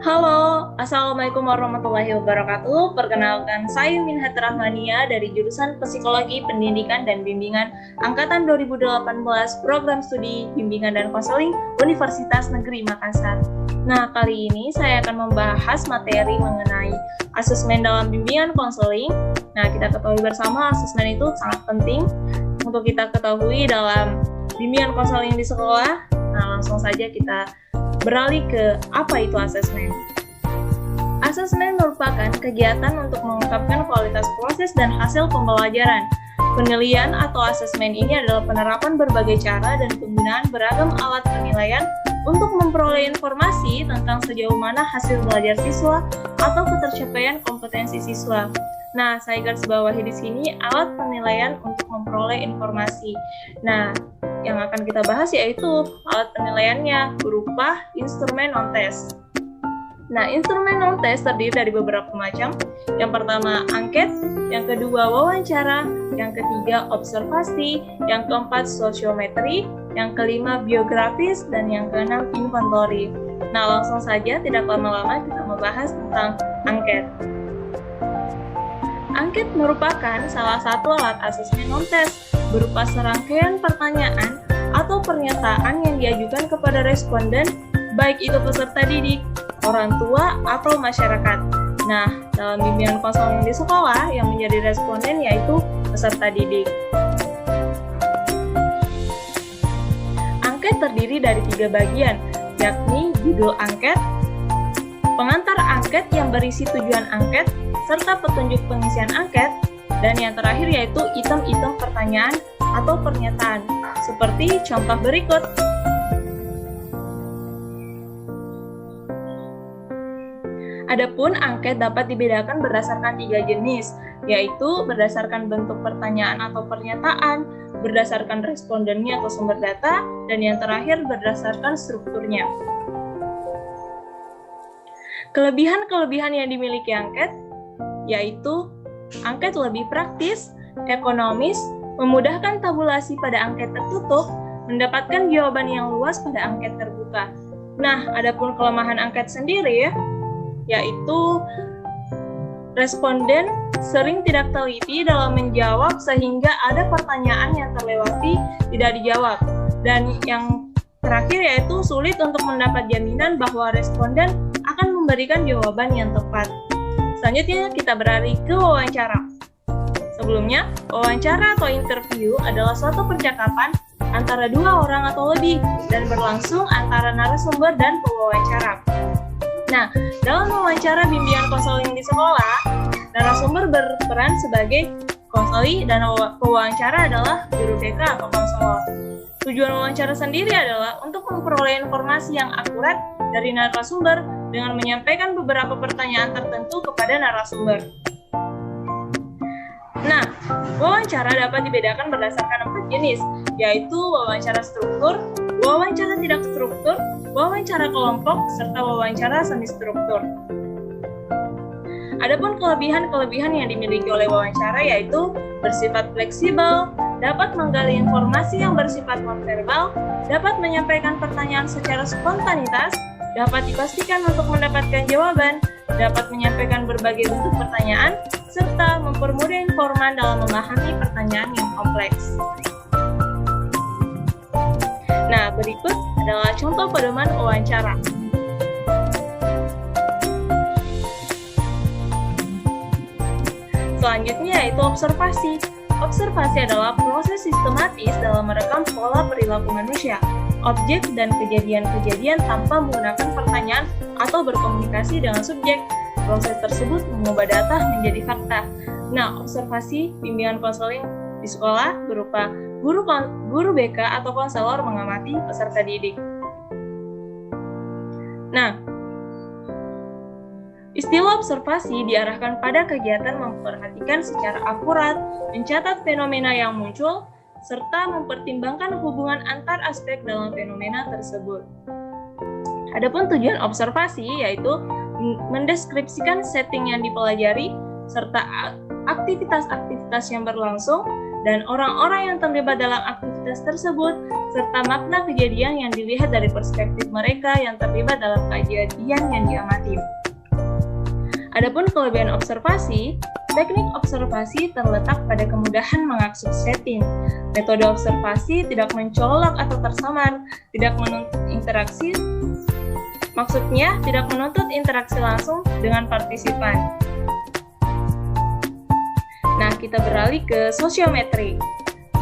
Halo, Assalamualaikum warahmatullahi wabarakatuh. Perkenalkan, saya Minhat Rahmania dari jurusan Psikologi Pendidikan dan Bimbingan Angkatan 2018 Program Studi Bimbingan dan Konseling Universitas Negeri Makassar. Nah, kali ini saya akan membahas materi mengenai asesmen dalam bimbingan konseling. Nah, kita ketahui bersama asesmen itu sangat penting untuk kita ketahui dalam bimbingan konseling di sekolah. Nah, langsung saja kita beralih ke apa itu asesmen. Asesmen merupakan kegiatan untuk mengungkapkan kualitas proses dan hasil pembelajaran. Penilaian atau asesmen ini adalah penerapan berbagai cara dan penggunaan beragam alat penilaian untuk memperoleh informasi tentang sejauh mana hasil belajar siswa atau ketercapaian kompetensi siswa. Nah, saya garis bawahi di sini alat penilaian untuk memperoleh informasi. Nah, yang akan kita bahas yaitu alat penilaiannya berupa instrumen non-test. Nah, instrumen non-test terdiri dari beberapa macam. Yang pertama, angket. Yang kedua, wawancara. Yang ketiga, observasi. Yang keempat, sosiometri. Yang kelima, biografis. Dan yang keenam, inventory. Nah, langsung saja, tidak lama-lama kita membahas tentang angket. Angket merupakan salah satu alat asesmen non-test berupa serangkaian pertanyaan atau pernyataan yang diajukan kepada responden, baik itu peserta didik, orang tua, atau masyarakat. Nah, dalam bimbingan konseling di sekolah yang menjadi responden yaitu peserta didik. Angket terdiri dari 3 bagian, yakni judul angket, pengantar angket yang berisi tujuan angket, serta petunjuk pengisian angket, dan yang terakhir yaitu item-item pertanyaan atau pernyataan, seperti contoh berikut. Adapun angket dapat dibedakan berdasarkan 3 jenis, yaitu berdasarkan bentuk pertanyaan atau pernyataan, berdasarkan respondennya atau sumber data, dan yang terakhir berdasarkan strukturnya. Kelebihan-kelebihan yang dimiliki angket yaitu angket lebih praktis, ekonomis, memudahkan tabulasi pada angket tertutup, mendapatkan jawaban yang luas pada angket terbuka. Nah, adapun kelemahan angket sendiri yaitu responden sering tidak teliti dalam menjawab sehingga ada pertanyaan yang terlewati tidak dijawab. Dan yang terakhir yaitu sulit untuk mendapat jaminan bahwa responden akan memberikan jawaban yang tepat. Selanjutnya kita beralih ke wawancara. Sebelumnya, wawancara atau interview adalah suatu percakapan antara 2 orang atau lebih dan berlangsung antara narasumber dan pewawancara. Nah, dalam wawancara bimbingan konseling di sekolah, narasumber berperan sebagai konseli dan pewawancara adalah guru BK atau konselor. Tujuan wawancara sendiri adalah untuk memperoleh informasi yang akurat dari narasumber dengan menyampaikan beberapa pertanyaan tertentu kepada narasumber. Nah, wawancara dapat dibedakan berdasarkan 4 jenis, yaitu wawancara struktur, wawancara tidak struktur, wawancara kelompok, serta wawancara semi struktur. Adapun kelebihan-kelebihan yang dimiliki oleh wawancara yaitu bersifat fleksibel, dapat menggali informasi yang bersifat nonverbal, dapat menyampaikan pertanyaan secara spontanitas, dapat dipastikan untuk mendapatkan jawaban, dapat menyampaikan berbagai bentuk pertanyaan, serta mempermudah informan dalam memahami pertanyaan yang kompleks. Nah, berikut adalah contoh pedoman wawancara. Selanjutnya yaitu observasi. Observasi adalah proses sistematis dalam merekam pola perilaku manusia, objek, dan kejadian-kejadian tanpa menggunakan pertanyaan atau berkomunikasi dengan subjek. Proses tersebut mengubah data menjadi fakta. Nah, observasi bimbingan konseling di sekolah berupa guru BK atau konselor mengamati peserta didik. Nah, istilah observasi diarahkan pada kegiatan memperhatikan secara akurat, mencatat fenomena yang muncul, serta mempertimbangkan hubungan antar aspek dalam fenomena tersebut. Adapun tujuan observasi yaitu mendeskripsikan setting yang dipelajari, serta aktivitas-aktivitas yang berlangsung, dan orang-orang yang terlibat dalam aktivitas aktivitas tersebut, serta makna kejadian yang dilihat dari perspektif mereka yang terlibat dalam kejadian yang diamati. Adapun kelebihan observasi, teknik observasi terletak pada kemudahan mengakses setting. Metode observasi tidak mencolok atau tersamar, tidak menuntut interaksi langsung dengan partisipan. Nah, kita beralih ke sosiometri.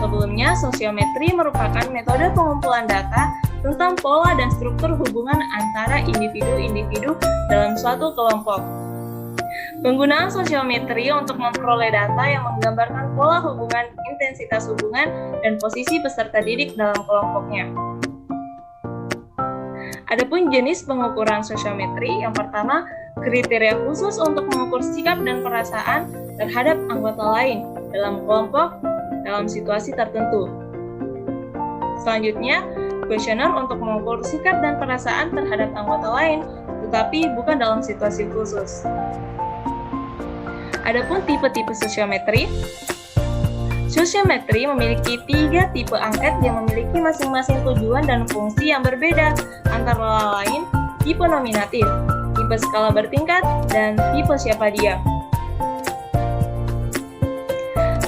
Sebelumnya, sosiometri merupakan metode pengumpulan data tentang pola dan struktur hubungan antara individu-individu dalam suatu kelompok. Penggunaan sosiometri untuk memperoleh data yang menggambarkan pola hubungan, intensitas hubungan, dan posisi peserta didik dalam kelompoknya. Adapun jenis pengukuran sosiometri, yang pertama, kriteria khusus untuk mengukur sikap dan perasaan terhadap anggota lain dalam kelompok dalam situasi tertentu. Selanjutnya, kuesioner untuk mengukur sikap dan perasaan terhadap anggota lain, tetapi bukan dalam situasi khusus. Adapun tipe-tipe sosiometri, sosiometri memiliki 3 tipe angket yang memiliki masing-masing tujuan dan fungsi yang berbeda, antara lain tipe nominatif, tipe skala bertingkat, dan tipe siapa dia.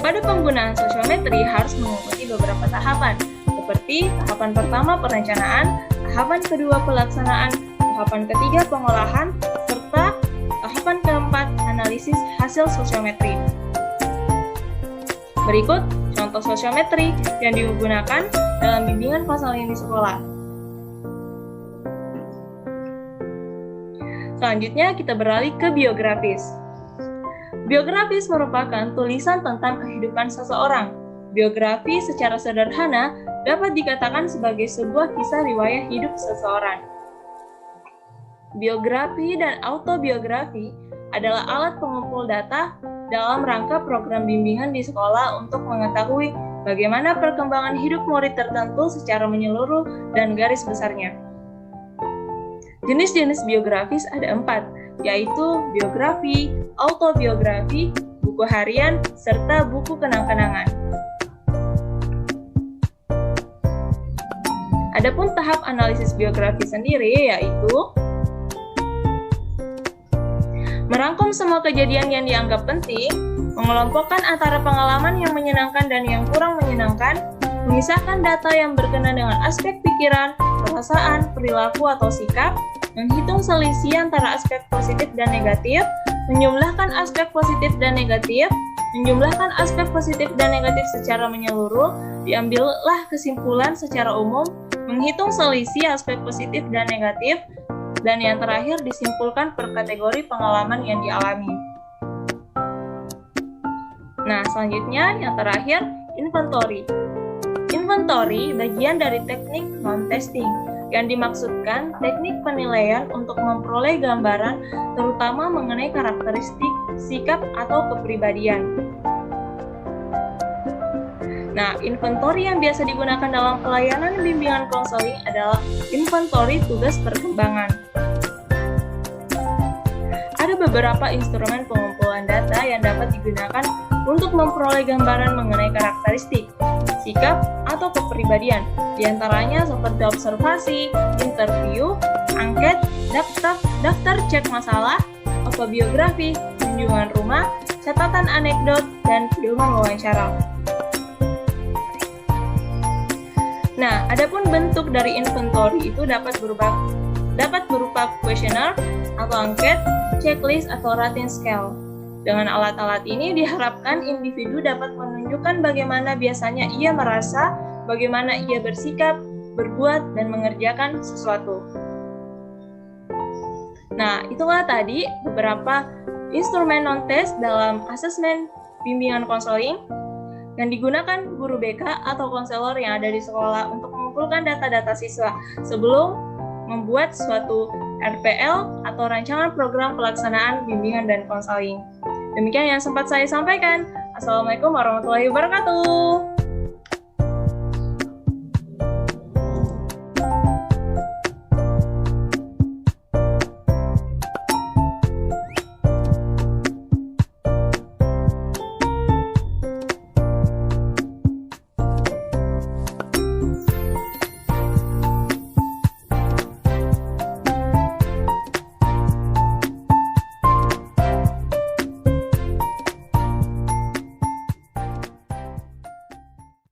Pada penggunaan sosiometri harus mengikuti beberapa tahapan, seperti tahapan pertama perencanaan, tahapan kedua pelaksanaan, tahapan ketiga pengolahan, serta tahapan keempat analisis hasil sosiometri. Berikut contoh sosiometri yang digunakan dalam bimbingan konseling di sekolah. Selanjutnya kita beralih ke biografis. Biografis merupakan tulisan tentang kehidupan seseorang. Biografi secara sederhana dapat dikatakan sebagai sebuah kisah riwayat hidup seseorang. Biografi dan autobiografi adalah alat pengumpul data dalam rangka program bimbingan di sekolah untuk mengetahui bagaimana perkembangan hidup murid tertentu secara menyeluruh dan garis besarnya. Jenis-jenis biografis ada 4, yaitu biografi, autobiografi, buku harian, serta buku kenang-kenangan. Adapun tahap analisis biografi sendiri yaitu merangkum semua kejadian yang dianggap penting, mengelompokkan antara pengalaman yang menyenangkan dan yang kurang menyenangkan, memisahkan data yang berkenaan dengan aspek pikiran, perasaan, perilaku atau sikap, menghitung selisih antara aspek positif dan negatif, menjumlahkan aspek positif dan negatif, secara menyeluruh, diambillah kesimpulan secara umum, menghitung selisih aspek positif dan negatif, dan yang terakhir disimpulkan per kategori pengalaman yang dialami. Nah, selanjutnya yang terakhir, inventory. Inventory bagian dari teknik non-testing, yang dimaksudkan teknik penilaian untuk memperoleh gambaran terutama mengenai karakteristik, sikap, atau kepribadian. Nah, inventory yang biasa digunakan dalam pelayanan bimbingan konseling adalah inventory tugas perkembangan. Ada beberapa instrumen pengumpulan data yang dapat digunakan untuk memperoleh gambaran mengenai karakteristik, sikap, atau kepribadian, di antaranya seperti observasi, interview, angket, daftar cek masalah, autobiografi, kunjungan rumah, catatan anekdot, dan pedoman wawancara. Nah, adapun bentuk dari inventory itu dapat berupa kuesioner atau angket, checklist, atau rating scale. Dengan alat-alat ini diharapkan individu dapat menunjukkan bagaimana biasanya ia merasa, bagaimana ia bersikap, berbuat, dan mengerjakan sesuatu. Nah, itulah tadi beberapa instrumen non-test dalam asesmen bimbingan konseling yang digunakan guru BK atau konselor yang ada di sekolah untuk mengumpulkan data-data siswa sebelum membuat suatu RPL atau rancangan program pelaksanaan bimbingan dan konseling. Demikian yang sempat saya sampaikan. Assalamualaikum warahmatullahi wabarakatuh.